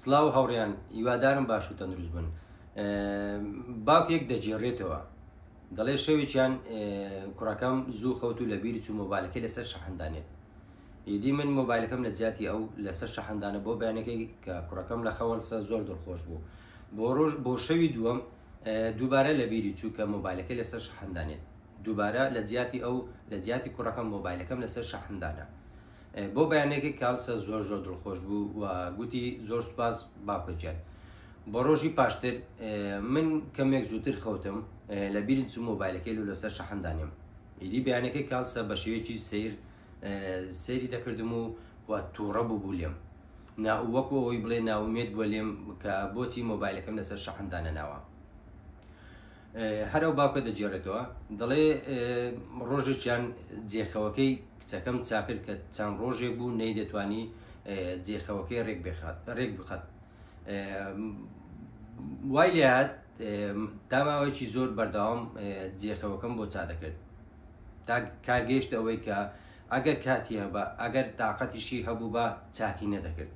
سلااو هاوڕێیان هیوادارم باش و تەندروست بن. باوکێک دەجێڕێتەوە دەڵێ شەوێکیان کوڕەکەم زوو خەوت و لە بیری چوو مۆبایلەکەی لەسەر شەحەندانێت. ئیدی من مۆبایلەکەم لە جیاتی ئەو لەسەر شەحەندانە بۆ بەیانەکەی کە کوڕەکەم لە خەوەلسە زۆر دڵخۆش بوو. بۆ شەوی دووەم دووبارە لە بیری چوو کە مۆبایلەکەی لەسەر شەحەندانێت. دووبارە لە جیاتی کوڕەکەم مۆبایلەکەم لەسەر شەحەندانە. بۆ بەیانێکی کاڵسە زۆر دڵخۆش بوو و گوتی زۆر سوپاس باوکەجیان. بۆ ڕۆژی پاشتر من کەمێک زووتر خەوتم لە بیرم چوو مۆبایلەکەی لەسەر شەحەندانێم. ئیدی بەیانەکەی کاڵسە بە شێوەیەکی سەیری دەکردم و تووڕە بوو لێم. وەکو ئەوەی بڵێ ناومێت بووە لێم کە بۆچی مۆبایلەکەم لەسەر شەحەندانە ناوە. هەر ئەو باوکە دەجێڕێتەوە دەڵێ ڕۆژێکیان جێخەوەکەی کچەکەم چاکرد کە چەند ڕۆژێک بوو نەی دەتوانی جێخەوەکەی ڕێک بخات. وای لێهات تاماوەیەکی زۆر بەردەوام جێخەوەکەم بۆ چا دەکرد تا کارگەیشت ئەوەی کە ئەگەر کاتی هەبە ئەگەر تااقەتیشی هەبوو بە چاکی نەدەکرد.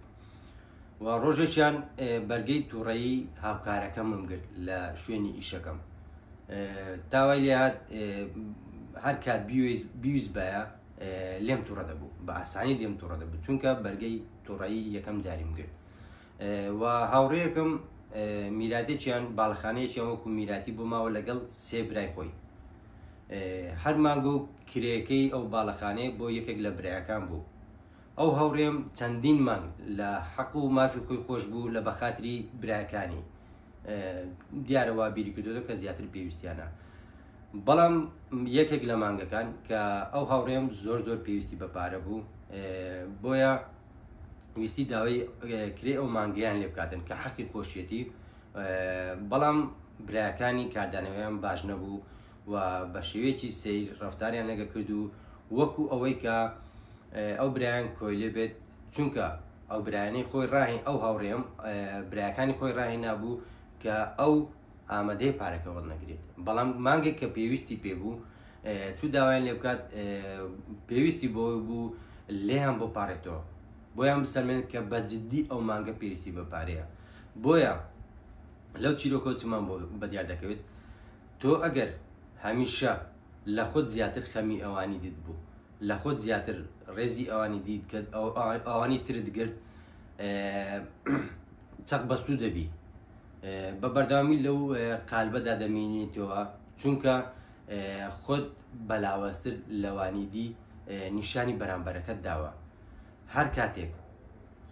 و ڕۆژێکیان بەرگەی تووڕەیی هاوکارەکەمم گرت لە شوێنی ئیشەکەم. داوای لێهات هەر کات بیویست بەیە لێم تووڕە دەبوو، بە ئاسانی لێم تووڕە دەبوو چونکە بەرگەی تووڕەیی یەکەم جاریم گرت. و هاوڕێیەکم میراتێکیان باڵەخانەیەکیان وەکو میراتی بۆ ماوە لەگەڵ سێ برای خۆی. هەر مانگە و کرێەکەی ئەو باڵەخانەیە بۆ یەکێک لە برایەکان بوو. ئەو هاوڕێم چەندین مانگ لە حەق و مافی خۆی خۆش بوو لە بەخاتری برایەکانی. دیارەوە بیری کردوەوە کە زیاتر پێویستیانە. بەڵام یەکێک لە مانگەکان کە ئەو هاوڕێم زۆر پێویستی بە پارە بوو، بۆیە ویستی داوای کرێ ئەو مانگەیان لێ بکاتن کە حەقی خۆشیەتی. بەڵام برایەکانی کاردانەوەیان باش نەبوو و بە شێوەیەکی سەیر ڕەفتاریان لەگە کرد و وەکو ئەوەی کە ئەو برایان کۆی لێ بێت، چونکە ئەو برایانەی خۆی ڕاهی ئەو هاوڕێم برایەکانی خۆی ڕاهی نابوو کە ئەو ئامادەی پارەکە وەڵنەگرێت. بەڵام مانگێک کە پێویستی پێبوو چوو داوایان لێ بکات پێویستی بۆ بوو لێیان بۆ پارێتەوە، بۆیان بسەلمێن کە بەجددی ئەو مانگە پێویستی بە پارەیە. بۆیە لەو چیرۆکە چمان بۆ بەدیار دەکەوێت تۆ ئەگەر هەمیشە لە خۆت زیاتر خەمی ئەوانی دیت بوو، لە خۆت زیاتر ڕێزی ئەوانی دیت کە ئەوانی ترت گرت چەق بەستوو دەبی، بە بەردەوامی لەو قالبەدا دەمێنیتەوە چونکە خۆت بەلاوەستر لەوانی دی نیشانی بەرامبەرەکەت داوە. هەر کاتێک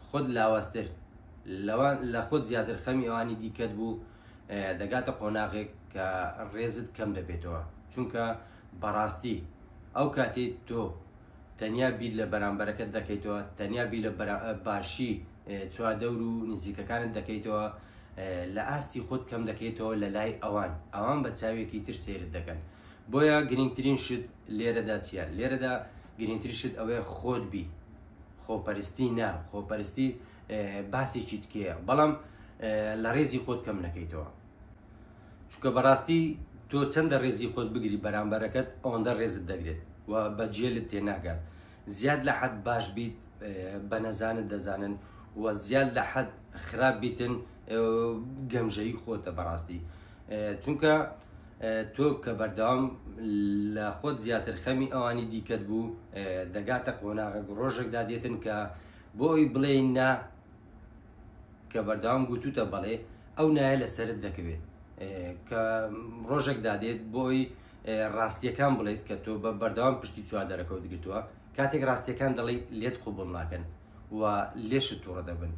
خۆت لاوەستر لە خۆت زیاتر خەمی ئەوانی دیکەت بوو دەگاتە قۆناغێک کە ڕێزت کەم دەبێتەوە، چونکە بەڕاستی ئەو کاتێک تۆ تەنیا بیر لە بەرامبەرەکەت دەکەیتەوە، تەنیا بیر لە باشی چواردەور و نزیکەکانت دەکەیتەوە، لە ئاستی خۆت کەم دەکەیتەوە لە لای ئەوان بە چاوێکی تر سێرت دەکەن. بۆیە گرنگترین شت لێرەدا چیە؟ لێرەدا گرنگترین شت ئەوەیە خۆت بی، خۆپەرستی نا، خۆپەرستی باسێکی تکەیە، بەڵام لە ڕێزی خۆت کەم نەکەیتەوە. چونکە بەڕاستی تۆ چەندە ڕێزی خۆت بگری بەرامبەرەکەت ئەوەندە ڕێزت دەگرێت و بەجێلت تێناگات. زیاد لە حەد باش بیت بە نەزانت دەزانن و زیاد لە حەد خراپ بیتن گەمژەیی خۆتە بەڕاستی. چونکە تۆ کە بەردەوام لە خۆت زیاتر خەمی ئەوانی دیکەت بوو دەگاتە قۆناغێک ڕۆژێکدا دێتن کە بۆ ئەوی بڵێ نا کە بەردەوام گوتوتە بەڵێ ئەو نایە لەسەرت دەکەوێت کە ڕۆژێکدا دێت بۆ ئەوی ڕاستیەکان بڵێت کە تۆ بە بەردەوام پشتی چواردەرەکەوت دەگرتووە. کاتێک ڕاستیەکان دەڵێ لێت قوبوڵ ناکەن و لێشت تووڕە دەبن.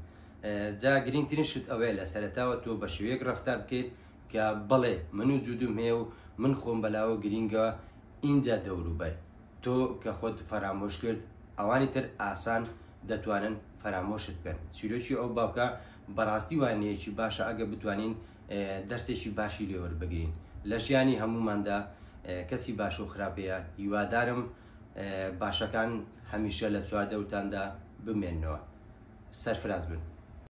جا گرنگترین شت ئەوەیە لە سەرەتاوە تۆ بە شێوەیەک ڕەفتار بکەیت کە بڵێ من و جودوم هەیە و من خۆم بەلاوە گرینگەوە اینجا دەوروبەر. تۆ کە خۆت فەرامۆش کرد ئەوانی تر ئاسان دەتوانن فەرامۆشت بکەن. چیرۆکی ئەو باوکە بەڕاستی وانەیەکی باشە ئەگە بتوانین دەرسێکی باشی لێوەربگرین. لە ژیانی هەموماندا کەسی باش و خراپەیە. هیوادارم باشەکان هەمیشە لە چواردەوتاندا بمێننەوە. سەرفراز بن.